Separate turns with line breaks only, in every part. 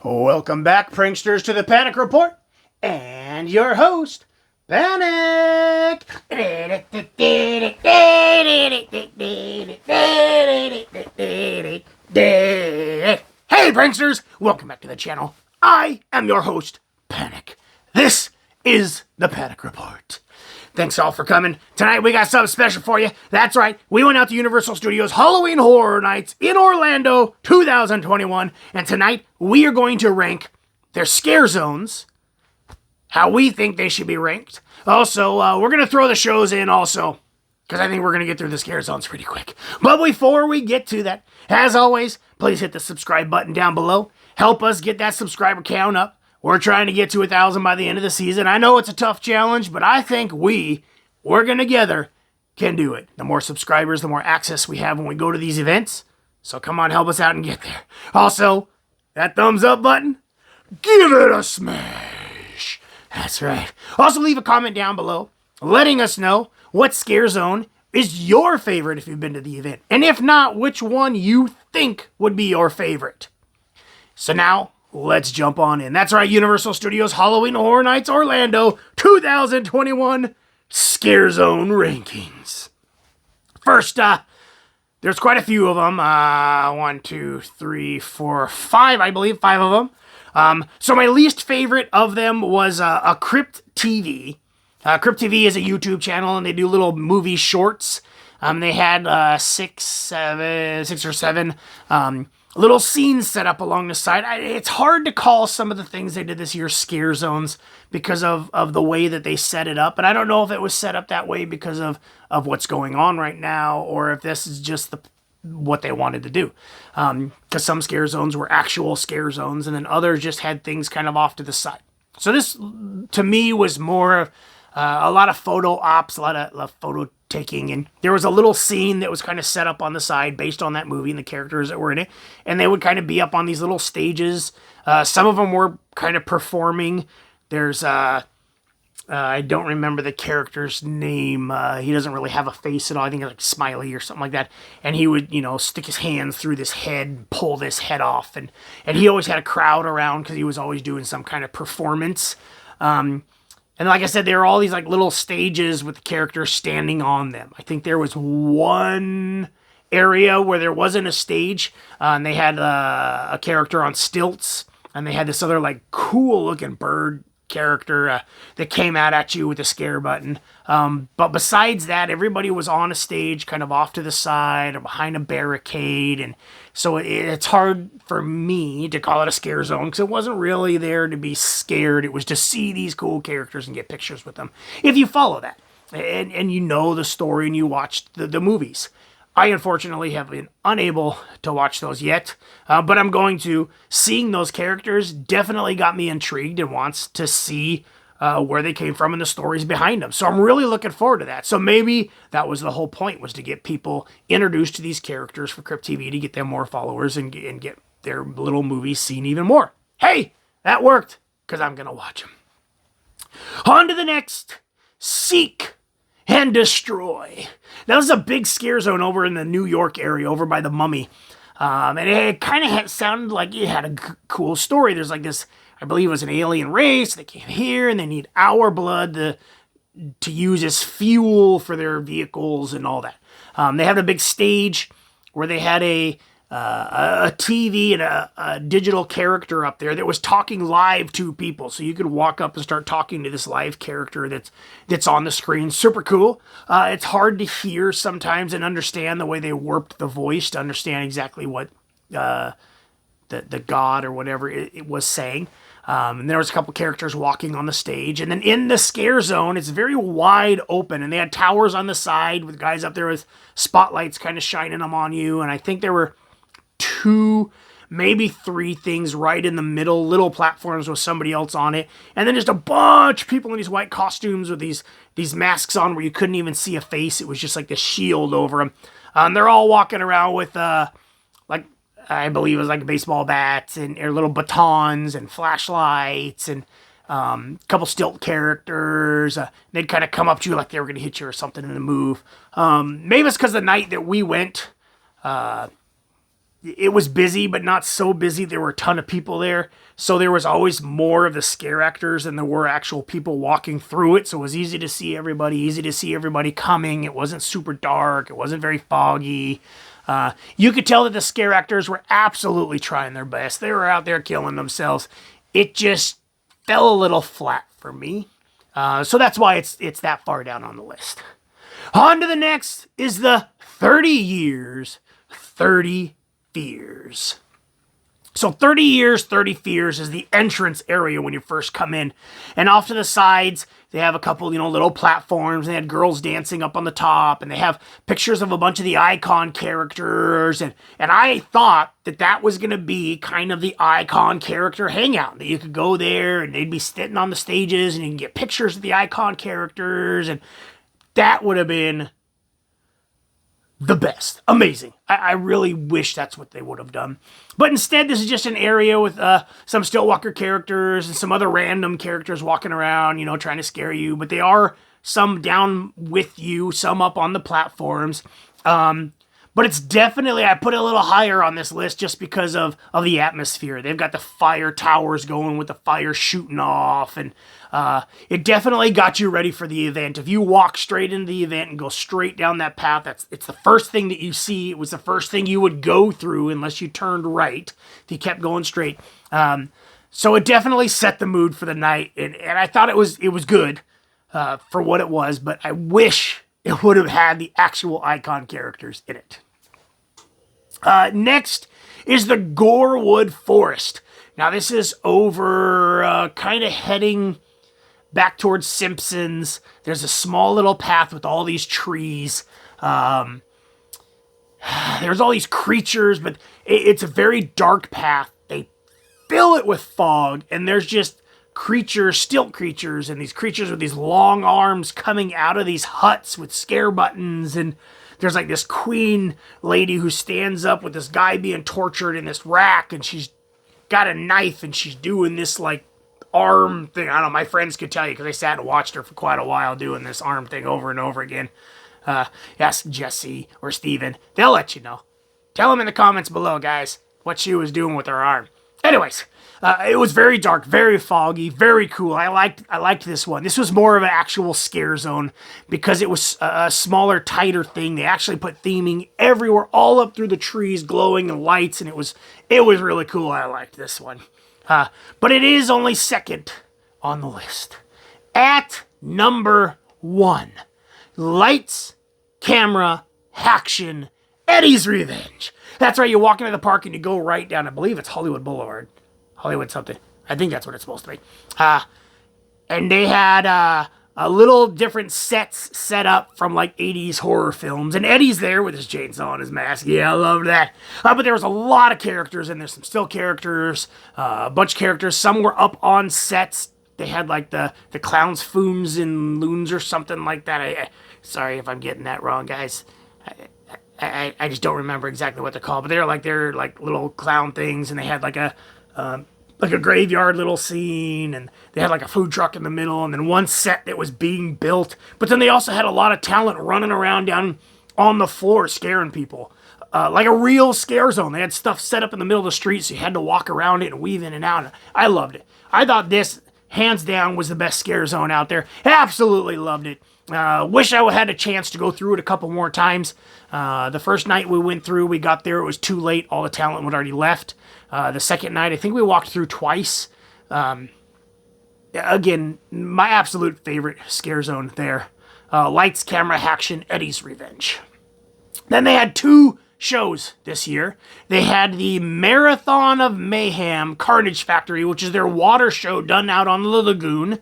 Welcome back, pranksters, to the Panic Report, and your host, Panic! Hey, pranksters! Welcome back to the channel. I am your host, Panic. This is the Panic Report. Thanks all for coming. Tonight we got something special for you. That's right, we went out to Universal Studios Halloween Horror Nights in Orlando 2021, and tonight we are going to rank their scare zones, how we think they should be ranked. Also, we're going to throw the shows in also, because I think we're going to get through the scare zones pretty quick. But before we get to that, as always, please hit the subscribe button down below. Help us get that subscriber count up. We're trying to get to 1,000 by the end of the season. I know it's a tough challenge, but I think we're working together, can do it. The more subscribers, the more access we have when we go to these events. So come on, help us out and get there. Also, that thumbs up button, give it a smash. That's right. Also, leave a comment down below letting us know what scare zone is your favorite if you've been to the event. And if not, which one you think would be your favorite. So now, let's jump on in. That's right, Universal Studios Halloween Horror Nights Orlando 2021 Scare Zone Rankings. First, there's quite a few of them. 1, 2, 3, 4, 5, I believe. 5 of them. So my least favorite of them was a Crypt TV. Crypt TV is a YouTube channel, and they do little movie shorts. They had 6 or 7 little scenes set up along the side. It's hard to call some of the things they did this year scare zones because of the way that they set it up. And I don't know if it was set up that way because of what's going on right now, or if this is just what they wanted to do. Because some scare zones were actual scare zones, and then others just had things kind of off to the side. So this, to me, was more of a lot of photo ops, a lot of photo taking, and there was a little scene that was kind of set up on the side based on that movie and the characters that were in it, and they would kind of be up on these little stages. Some of them were kind of performing. There's I don't remember the character's name. He doesn't really have a face at all. I think it's like Smiley or something like that. And he would, stick his hands through this head and pull this head off. And he always had a crowd around because he was always doing some kind of performance. And like I said, there are all these like little stages with the characters standing on them. I think there was one area where there wasn't a stage, and they had a character on stilts, and they had this other like cool looking bird character that came out at you with a scare button. But besides that, everybody was on a stage kind of off to the side or behind a barricade, and so it's hard for me to call it a scare zone because it wasn't really there to be scared. It was to see these cool characters and get pictures with them. If you follow that and you know the story and you watched the movies. I unfortunately have been unable to watch those yet, but I'm going to. Seeing those characters definitely got me intrigued and wants to see where they came from and the stories behind them. So I'm really looking forward to that. So maybe that was the whole point, was to get people introduced to these characters for Crypt TV, to get them more followers and get their little movies seen even more. Hey, that worked, because I'm going to watch them. On to the next. Seek and Destroy. Now, this is a big scare zone over in the New York area, over by the Mummy. And it kind of sounded like it had a cool story. There's like this, I believe it was an alien race that came here, and they need our blood to use as fuel for their vehicles and all that. They had a big stage where they had a TV and a digital character up there that was talking live to people. So you could walk up and start talking to this live character that's on the screen. Super cool. It's hard to hear sometimes and understand the way they warped the voice to understand exactly what the god or whatever it was saying. And there was a couple characters walking on the stage. And then in the scare zone, it's very wide open. And they had towers on the side with guys up there with spotlights kind of shining them on you. And I think there were 2, maybe 3 things right in the middle, little platforms with somebody else on it, and then just a bunch of people in these white costumes with these masks on where you couldn't even see a face. It was just like this shield over them. They're all walking around with like, I believe it was like baseball bats and little batons and flashlights and a couple stilt characters. They'd kind of come up to you like they were going to hit you or something in a move. Maybe it's because the night that we went, it was busy, but not so busy. There were a ton of people there. So there was always more of the scare actors than there were actual people walking through it. So it was easy to see everybody coming. It wasn't super dark. It wasn't very foggy. You could tell that the scare actors were absolutely trying their best. They were out there killing themselves. It just fell a little flat for me. So that's why it's that far down on the list. On to the next is the 30 Years, 30 Fears. So 30 Years, 30 Fears is the entrance area when you first come in. And off to the sides, they have a couple, little platforms. They had girls dancing up on the top. And they have pictures of a bunch of the icon characters. And I thought that was going to be kind of the icon character hangout. That you could go there and they'd be sitting on the stages and you can get pictures of the icon characters. And that would have been the best. Amazing. I really wish that's what they would have done. But instead, this is just an area with some Stillwalker characters and some other random characters walking around, trying to scare you. But they are some down with you, some up on the platforms. But it's definitely, I put it a little higher on this list just because of the atmosphere. They've got the fire towers going with the fire shooting off. And it definitely got you ready for the event. If you walk straight into the event and go straight down that path, it's the first thing that you see. It was the first thing you would go through unless you turned right. If you kept going straight. So it definitely set the mood for the night. And I thought it was good for what it was. But I wish it would have had the actual icon characters in it. Next is the Gorewood Forest. Now this is over kind of heading back towards Simpsons. There's a small little path with all these trees. There's all these creatures, but it's a very dark path. They fill it with fog, and there's just stilt creatures, and these creatures with these long arms coming out of these huts with scare buttons. And there's like this queen lady who stands up with this guy being tortured in this rack, and she's got a knife and she's doing this like arm thing. I don't know, my friends could tell you because they sat and watched her for quite a while doing this arm thing over and over again. Yes, Jesse or Steven, they'll let you know. Tell them in the comments below, guys, what she was doing with her arm. Anyways, it was very dark, very foggy, very cool. I liked this one. This was more of an actual scare zone because it was a smaller, tighter thing. They actually put theming everywhere, all up through the trees, glowing and lights, and it was really cool. I liked this one. But it is only second on the list. At number 1, Lights, Camera, Action, Eddie's Revenge. That's right, you walk into the park and you go right down, I believe it's Hollywood Boulevard. Hollywood something. I think that's what it's supposed to be. And they had a little different sets set up from like 80s horror films. And Eddie's there with his chainsaw and his mask. Yeah, I love that. But there was a lot of characters and there's some still characters, a bunch of characters. Some were up on sets. They had like the clowns, foons, and loons or something like that. Sorry if I'm getting that wrong, guys. I just don't remember exactly what they're called, but they're like little clown things, and they had like a graveyard little scene, and they had like a food truck in the middle, and then one set that was being built. But then they also had a lot of talent running around down on the floor scaring people, like a real scare zone. They had stuff set up in the middle of the street, so you had to walk around it and weave in and out. I loved it. I thought this, hands down, was the best scare zone out there. Absolutely loved it. Wish I had a chance to go through it a couple more times. The first night we went through, we got there, it was too late. All the talent had already left. The second night, I think we walked through twice. Again, my absolute favorite scare zone there. Lights, Camera, Action, Eddie's Revenge. Then they had 2 shows this year. They had the Marathon of Mayhem Carnage Factory, which is their water show done out on the lagoon.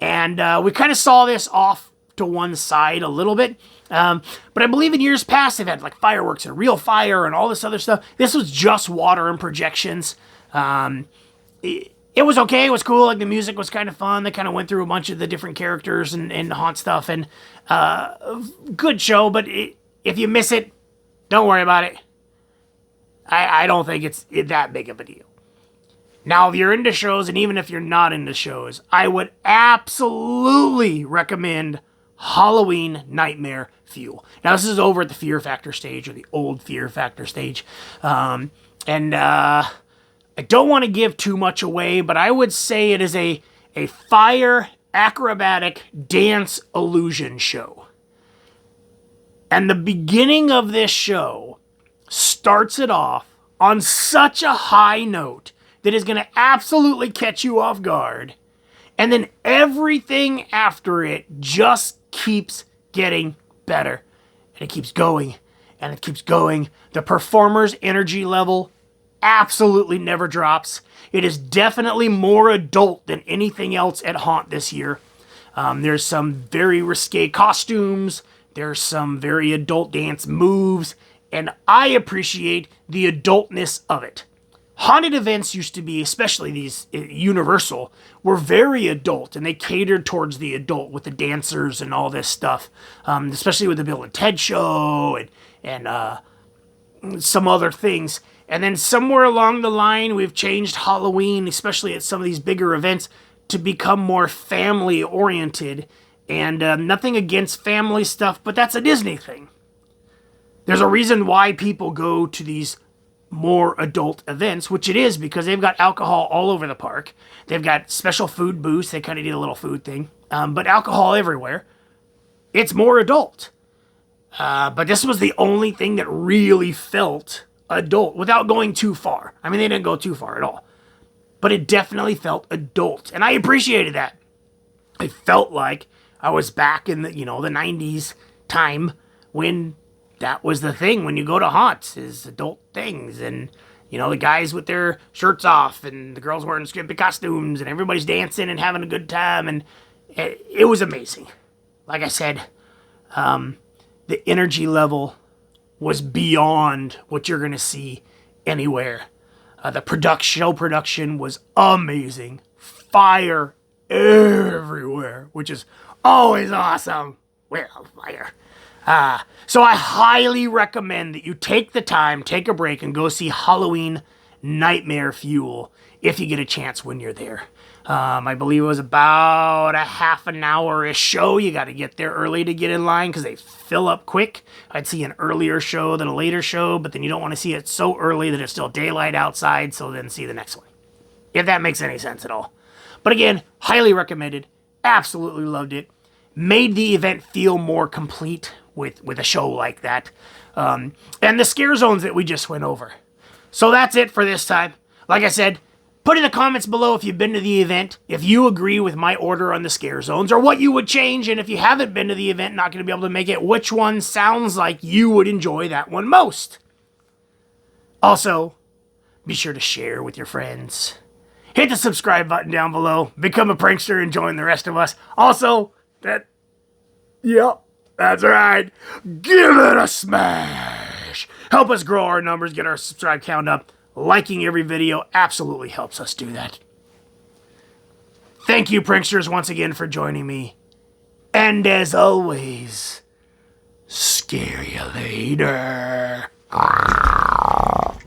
And we kind of saw this off to one side a little bit. But I believe in years past, they've had like fireworks and real fire and all this other stuff. This was just water and projections. It was okay. It was cool. Like the music was kind of fun. They kind of went through a bunch of the different characters and haunt stuff. And good show, but if you miss it, don't worry about it. I don't think it's that big of a deal. Now, if you're into shows, and even if you're not into shows, I would absolutely recommend Halloween Nightmare Fuel. Now, this is over at the Fear Factor stage, or the old Fear Factor stage. I don't want to give too much away, but I would say it is a fire acrobatic dance illusion show. And the beginning of this show starts it off on such a high note that is going to absolutely catch you off guard. And then everything after it just keeps getting better. And it keeps going, and it keeps going. The performer's energy level absolutely never drops. It is definitely more adult than anything else at Haunt this year. There's some very risque costumes. There's some very adult dance moves. And I appreciate the adultness of it. Haunted events used to be, especially these Universal, were very adult, and they catered towards the adult with the dancers and all this stuff, especially with the Bill and Ted show and some other things. And then somewhere along the line, we've changed Halloween, especially at some of these bigger events, to become more family-oriented. And nothing against family stuff, but that's a Disney thing. There's a reason why people go to these more adult events, which it is because they've got alcohol all over the park. They've got special food booths. They kind of did a little food thing. But alcohol everywhere. It's more adult. But this was the only thing that really felt adult without going too far. I mean, they didn't go too far at all. But it definitely felt adult. And I appreciated that. It felt like I was back in the 90s time when that was the thing. When you go to haunts, is adult things. And, the guys with their shirts off and the girls wearing skimpy costumes and everybody's dancing and having a good time. And it was amazing. Like I said, the energy level was beyond what you're going to see anywhere. The show production was amazing. Fire everywhere, which is always awesome. We're on fire. So I highly recommend that you take the time, take a break, and go see Halloween Nightmare Fuel if you get a chance when you're there. I believe it was about a half an hour-ish show. You got to get there early to get in line because they fill up quick. I'd see an earlier show than a later show, but then you don't want to see it so early that it's still daylight outside, so then see the next one. If that makes any sense at all. But again, highly recommended. Absolutely loved it. Made the event feel more complete with a show like that. And the scare zones that we just went over. So that's it for this time. Like I said, put in the comments below if you've been to the event, if you agree with my order on the scare zones, or what you would change, and if you haven't been to the event, not going to be able to make it, which one sounds like you would enjoy that one most. Also, be sure to share with your friends. Hit the subscribe button down below. Become a prankster and join the rest of us. Also, that's right. Give it a smash. Help us grow our numbers, get our subscribe count up. Liking every video absolutely helps us do that. Thank you, pranksters, once again for joining me. And as always, scare you later.